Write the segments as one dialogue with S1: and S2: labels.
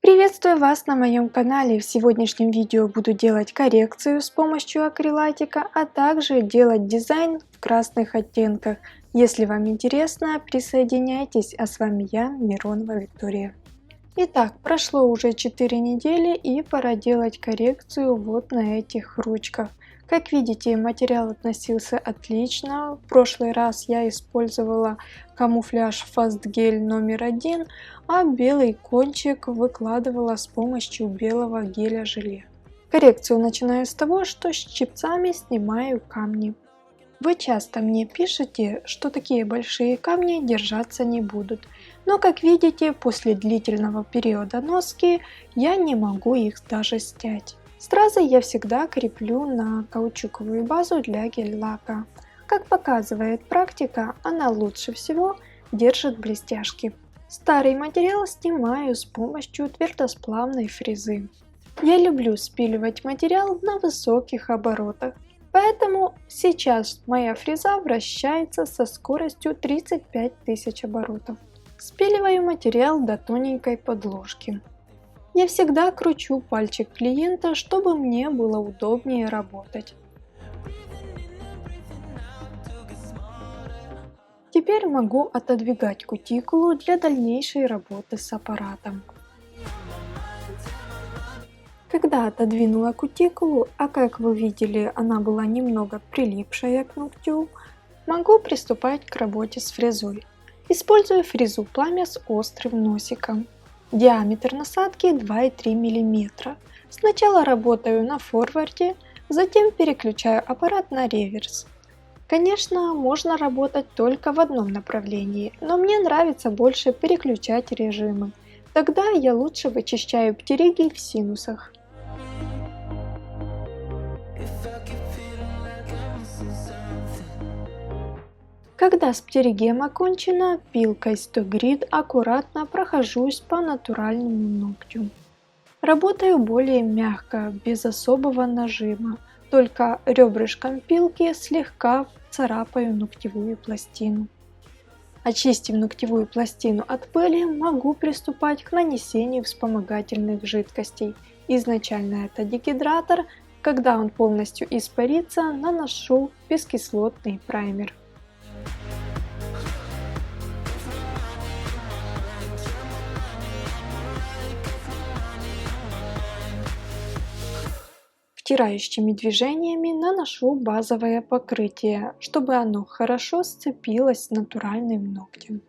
S1: Приветствую вас на моем канале. В сегодняшнем видео буду делать коррекцию с помощью акрилатика, а также делать дизайн в красных оттенках. Если вам интересно, присоединяйтесь, а с вами я, Миронова Виктория. Итак, прошло уже 4 недели и пора делать коррекцию вот на этих ручках. Как видите, материал относился отлично. В прошлый раз я использовала камуфляж Fast Gel номер 1, а белый кончик выкладывала с помощью белого геля-желе. Коррекцию начинаю с того, что щипцами снимаю камни. Вы часто мне пишете, что такие большие камни держаться не будут, но как видите, после длительного периода носки я не могу их даже снять. Стразы я всегда креплю на каучуковую базу для гель-лака. Как показывает практика, она лучше всего держит блестяшки. Старый материал снимаю с помощью твердосплавной фрезы. Я люблю спиливать материал на высоких оборотах, поэтому сейчас моя фреза вращается со скоростью 35 тысяч оборотов. Спиливаю материал до тоненькой подложки. Я всегда кручу пальчик клиента, чтобы мне было удобнее работать. Теперь могу отодвигать кутикулу для дальнейшей работы с аппаратом. Когда отодвинула кутикулу, а как вы видели, она была немного прилипшая к ногтю, могу приступать к работе с фрезой. Использую фрезу пламя с острым носиком. Диаметр насадки 2,3 мм. Сначала работаю на форварде, затем переключаю аппарат на реверс. Конечно, можно работать только в одном направлении, но мне нравится больше переключать режимы. Тогда я лучше вычищаю птериги в синусах. Когда с птеригием окончено, пилкой Stogrid аккуратно прохожусь по натуральному ногтю. Работаю более мягко, без особого нажима, только ребрышком пилки слегка царапаю ногтевую пластину. Очистив ногтевую пластину от пыли, могу приступать к нанесению вспомогательных жидкостей. Изначально это дегидратор, когда он полностью испарится, наношу бескислотный праймер. Втирающими движениями наношу базовое покрытие, чтобы оно хорошо сцепилось с натуральным ногтем.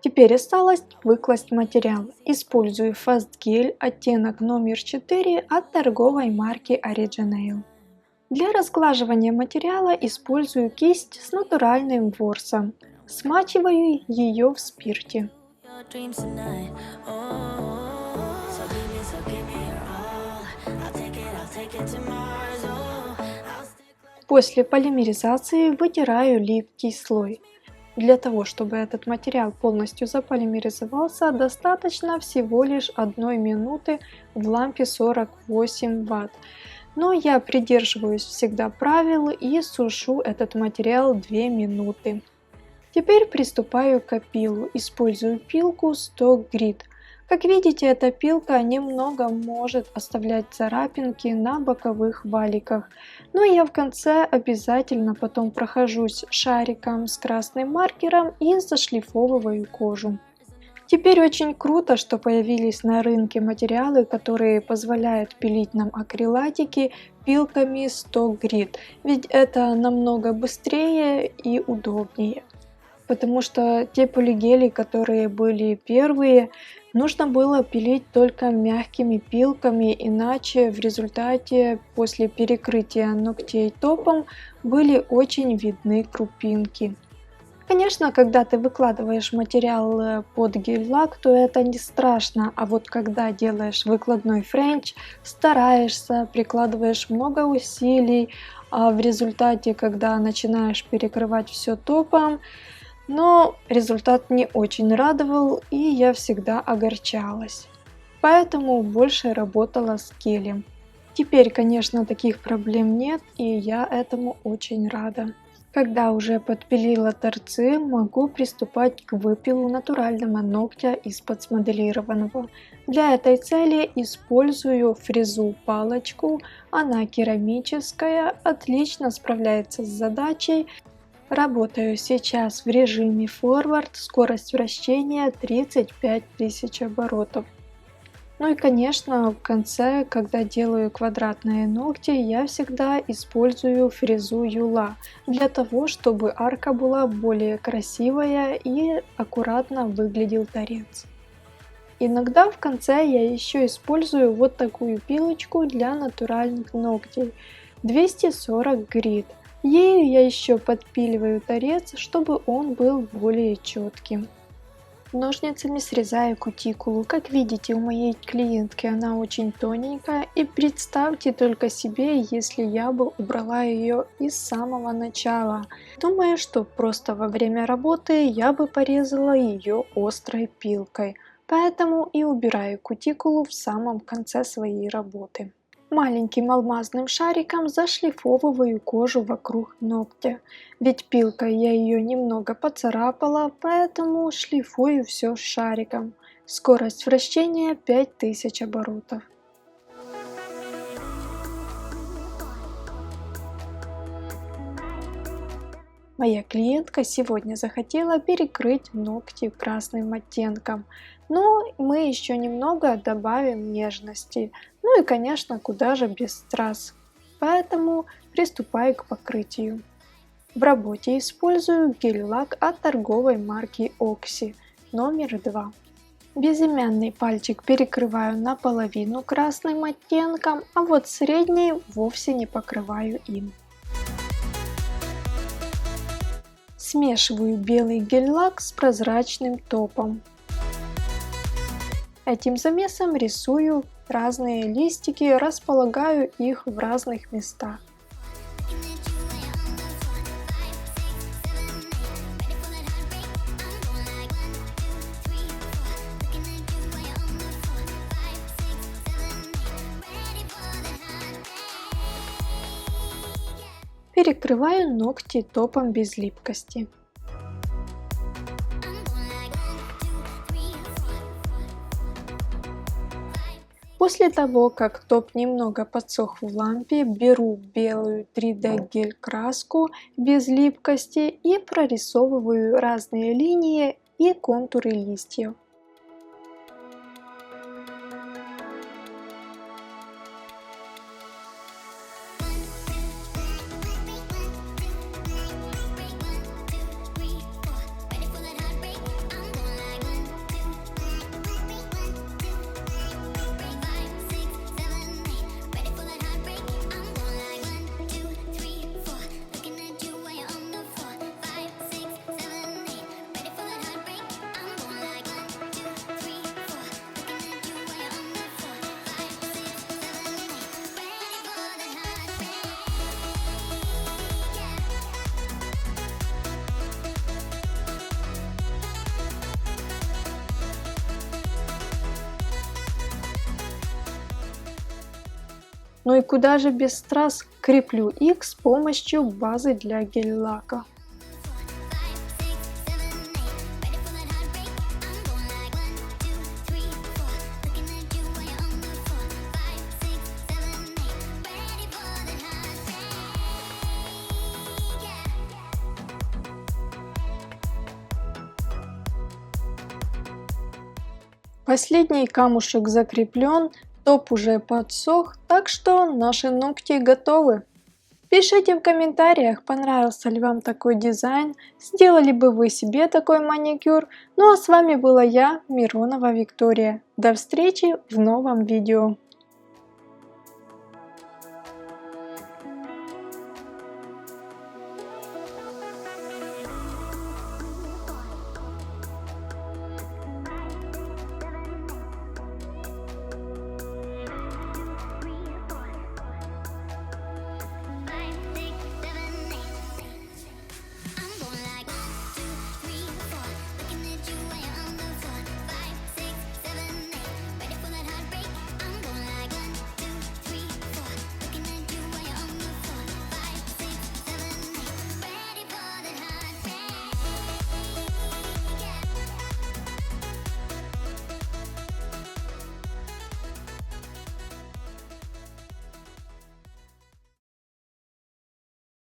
S1: Теперь осталось выкласть материал. Использую Fast Gel оттенок номер 4 от торговой марки Original. Для разглаживания материала использую кисть с натуральным ворсом. Смачиваю ее в спирте. После полимеризации вытираю липкий слой. Для того, чтобы этот материал полностью заполимеризовался, достаточно всего лишь 1 минуты в лампе 48 Вт. Но я придерживаюсь всегда правил и сушу этот материал 2 минуты. Теперь приступаю к опилу. Использую пилку Stogrid. Как видите, эта пилка немного может оставлять царапинки на боковых валиках, но я в конце обязательно потом прохожусь шариком с красным маркером и зашлифовываю кожу. Теперь очень круто, что появились на рынке материалы, которые позволяют пилить нам акрилатики пилками Stogrid, ведь это намного быстрее и удобнее. Потому что те полигели, которые были первые, нужно было пилить только мягкими пилками, иначе в результате после перекрытия ногтей топом были очень видны крупинки. Конечно, когда ты выкладываешь материал под гель-лак, то это не страшно, а вот когда делаешь выкладной френч, стараешься, прикладываешь много усилий, а в результате, когда начинаешь перекрывать все топом, но результат не очень радовал, и я всегда огорчалась. Поэтому больше работала с гелем. Теперь, конечно, таких проблем нет, и я этому очень рада. Когда уже подпилила торцы, могу приступать к выпилу натурального ногтя из-под смоделированного. Для этой цели использую фрезу-палочку, она керамическая, отлично справляется с задачей. Работаю сейчас в режиме форвард, скорость вращения 35 тысяч оборотов. Ну и конечно, в конце, когда делаю квадратные ногти, я всегда использую фрезу юла, для того, чтобы арка была более красивая и аккуратно выглядел торец. Иногда в конце я еще использую вот такую пилочку для натуральных ногтей 240 грит. Ею я еще подпиливаю торец, чтобы он был более четким. Ножницами срезаю кутикулу. Как видите, у моей клиентки она очень тоненькая, и представьте только себе, если я бы убрала ее из самого начала. Думаю, что просто во время работы я бы порезала ее острой пилкой, поэтому и убираю кутикулу в самом конце своей работы. Маленьким алмазным шариком зашлифовываю кожу вокруг ногтя, ведь пилкой я ее немного поцарапала, поэтому шлифую все шариком. Скорость вращения 5000 оборотов. Моя клиентка сегодня захотела перекрыть ногти красным оттенком, но мы еще немного добавим нежности. Ну и конечно, куда же без страз. Поэтому приступаю к покрытию. В работе использую гель-лак от торговой марки Oxy номер 2. Безымянный пальчик перекрываю наполовину красным оттенком, а вот средний вовсе не покрываю им. Смешиваю белый гель-лак с прозрачным топом. Этим замесом рисую разные листики, располагаю их в разных местах. Перекрываю ногти топом без липкости. После того, как топ немного подсох в лампе, беру белую 3D гель краску без липкости и прорисовываю разные линии и контуры листьев. Ну и куда же без страз, креплю их с помощью базы для гель-лака. Последний камушек закреплен. Топ уже подсох, так что наши ногти готовы. Пишите в комментариях, понравился ли вам такой дизайн, сделали бы вы себе такой маникюр. Ну а с вами была я, Миронова Виктория. До встречи в новом видео.